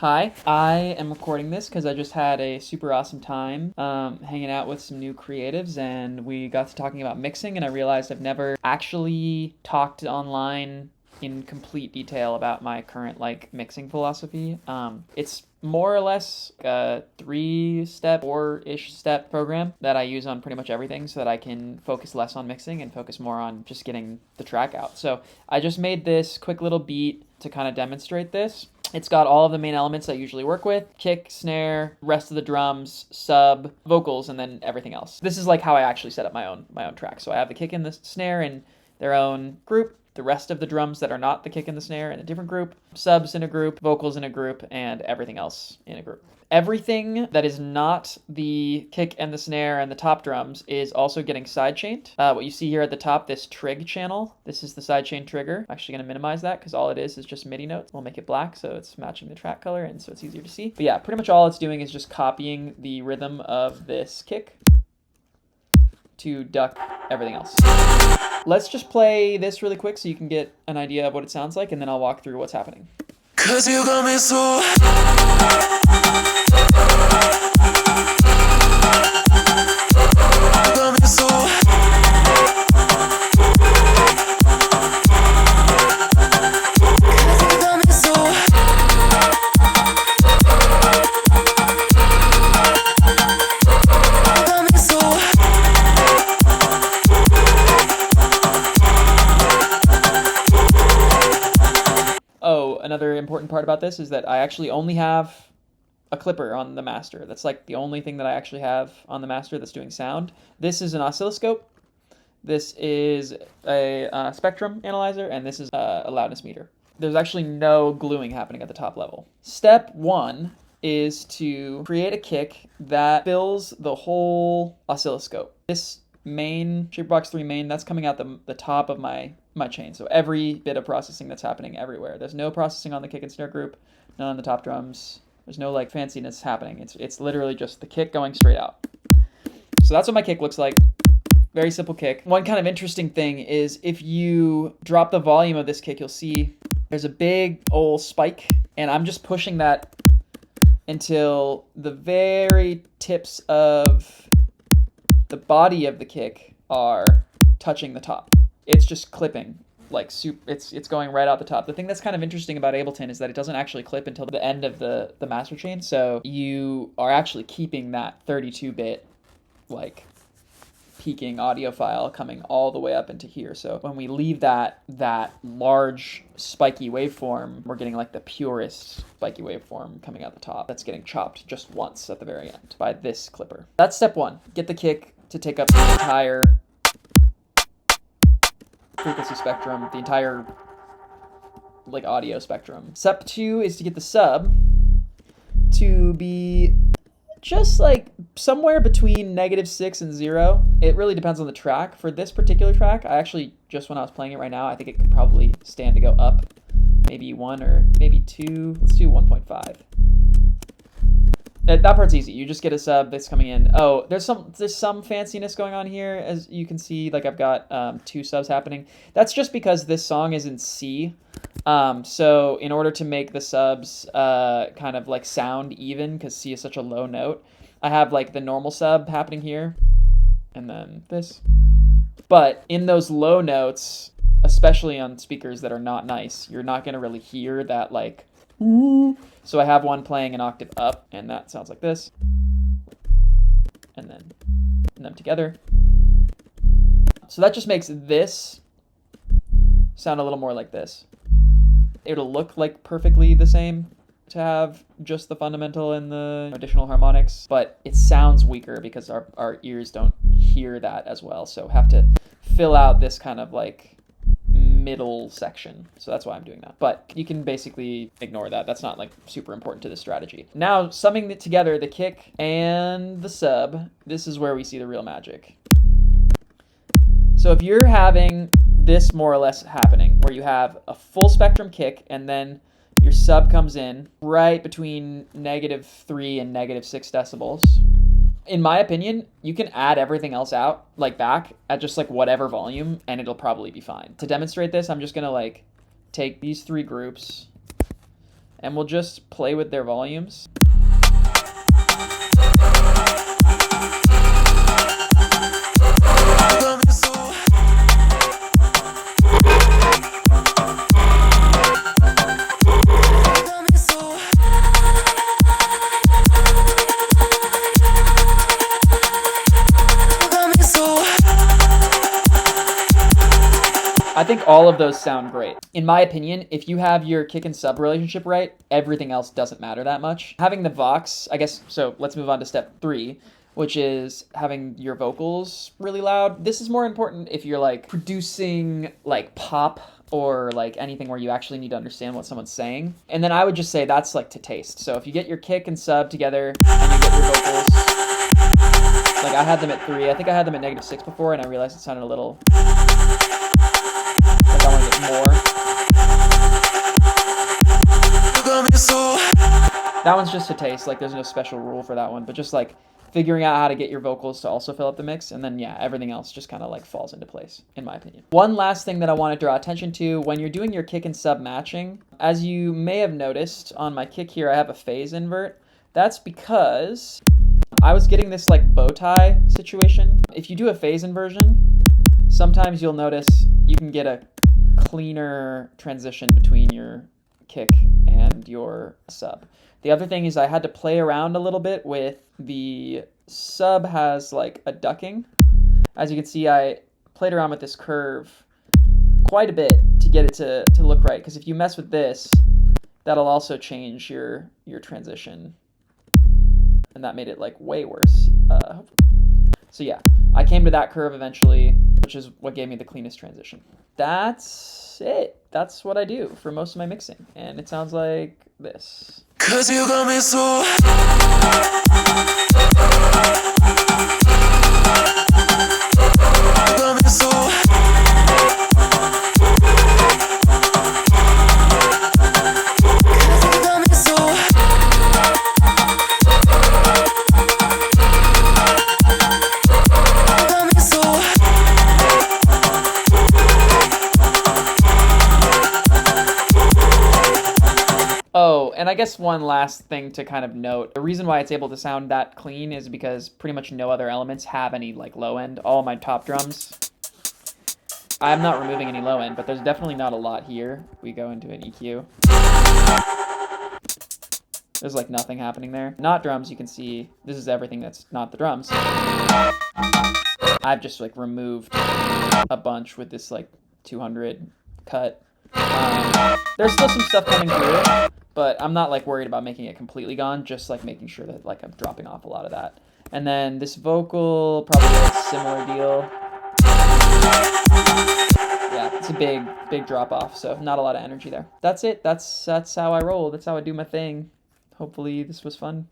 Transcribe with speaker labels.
Speaker 1: Hi, I am recording this because I just had a super awesome time hanging out with some new creatives, and we got to talking about mixing, and I realized I've never actually talked online in complete detail about my current mixing philosophy. It's more or less a 3-step, 4-ish step program that I use on pretty much everything so that I can focus less on mixing and focus more on just getting the track out. So I just made this quick little beat to kind of demonstrate this. It's got all of the main elements I usually work with: kick, snare, rest of the drums, sub, vocals, and then everything else. This is like how I actually set up my own track. So I have the kick and the snare in their own group, the rest of the drums that are not the kick and the snare in a different group, subs in a group, vocals in a group, and everything else in a group. Everything that is not the kick and the snare and the top drums is also getting sidechained. What you see here at the top, this trig channel, this is the sidechain trigger. I'm actually going to minimize that because all it is just MIDI notes. We'll make it black so it's matching the track color and so it's easier to see. But yeah, pretty much all it's doing is just copying the rhythm of this kick to duck everything else. Let's just play this really quick so you can get an idea of what it sounds like, and then I'll walk through what's happening. 'Cause you got me so Another important part about this is that I actually only have a clipper on the master. That's like the only thing that I actually have on the master that's doing sound. This is an oscilloscope. This is a spectrum analyzer, and this is a loudness meter. There's actually no gluing happening at the top level. Step 1 is to create a kick that fills the whole oscilloscope. This main, Shaperbox 3 main, that's coming out the top of my chain. So every bit of processing that's happening everywhere. There's no processing on the kick and snare group, none on the top drums. There's no like fanciness happening. It's literally just the kick going straight out. So that's what my kick looks like. Very simple kick. One kind of interesting thing is if you drop the volume of this kick, you'll see there's a big old spike, and I'm just pushing that until the very tips of the body of the kick are touching the top. It's just clipping, like it's going right out the top. The thing that's kind of interesting about Ableton is that it doesn't actually clip until the end of the master chain, so you are actually keeping that 32-bit like peaking audio file coming all the way up into here. So when we leave that large spiky waveform, we're getting like the purest spiky waveform coming out the top that's getting chopped just once at the very end by this clipper. That's step 1. Get the kick to take up the entire frequency spectrum, the entire like audio spectrum. Step 2 is to get the sub to be just like somewhere between -6 and 0. It really depends on the track. For this particular track, I actually, just when I was playing it right now, I think it could probably stand to go up maybe 1 or maybe 2. Let's do 1.5. That part's easy. You just get a sub that's coming in. Oh, there's some fanciness going on here, as you can see. Like I've got 2 subs happening. That's just because this song is in C. So in order to make the subs kind of like sound even, because C is such a low note, I have like the normal sub happening here, and then this. But in those low notes, especially on speakers that are not nice, you're not going to really hear that like ooh. So I have one playing an octave up, and that sounds like this. And then them together. So that just makes this sound a little more like this. It'll look like perfectly the same to have just the fundamental and the additional harmonics, but it sounds weaker because our ears don't hear that as well. So have to fill out this kind of like middle section. So that's why I'm doing that. But you can basically ignore that. That's not like super important to this strategy. Now, summing together the kick and the sub, this is where we see the real magic. So if you're having this more or less happening, where you have a full spectrum kick and then your sub comes in right between -3 and -6 decibels, in my opinion, you can add everything else out, like back, at just like whatever volume, and it'll probably be fine. To demonstrate this, I'm just gonna like take these 3 groups and we'll just play with their volumes. I think all of those sound great. In my opinion, if you have your kick and sub relationship right, everything else doesn't matter that much. Having the Vox, I guess, so let's move on to step 3, which is having your vocals really loud. This is more important if you're like producing like pop or like anything where you actually need to understand what someone's saying. And then I would just say that's like to taste. So if you get your kick and sub together and you get your vocals, like I had them at 3. I think I had them at -6 before, and I realized it sounded a little... like I want to get more. That one's just a taste. Like there's no special rule for that one, but just like figuring out how to get your vocals to also fill up the mix, and then yeah, everything else just kind of like falls into place, in my opinion. One last thing that I want to draw attention to when you're doing your kick and sub matching, as you may have noticed on my kick here, I have a phase invert. That's because I was getting this like bow tie situation. If you do a phase inversion, sometimes you'll notice you can get a cleaner transition between your kick and your sub. The other thing is I had to play around a little bit with the sub has like a ducking. As you can see, I played around with this curve quite a bit to get it to look right, because if you mess with this, that'll also change your transition, and that made it like way worse. So yeah, I came to that curve eventually, which is what gave me the cleanest transition. That's it. That's what I do for most of my mixing, and it sounds like this. 'Cause you got me so... Oh, and I guess one last thing to kind of note, the reason why it's able to sound that clean is because pretty much no other elements have any like low end. All my top drums, I'm not removing any low end, but there's definitely not a lot here. We go into an EQ. There's like nothing happening there. Not drums, you can see this is everything that's not the drums. I've just like removed a bunch with this like 200 cut. There's still some stuff coming through, but I'm not like worried about making it completely gone, just like making sure that like I'm dropping off a lot of that. And then this vocal, probably a similar deal. Yeah, it's a big drop off, so not a lot of energy there. That's it. That's how I roll. That's how I do my thing. Hopefully this was fun.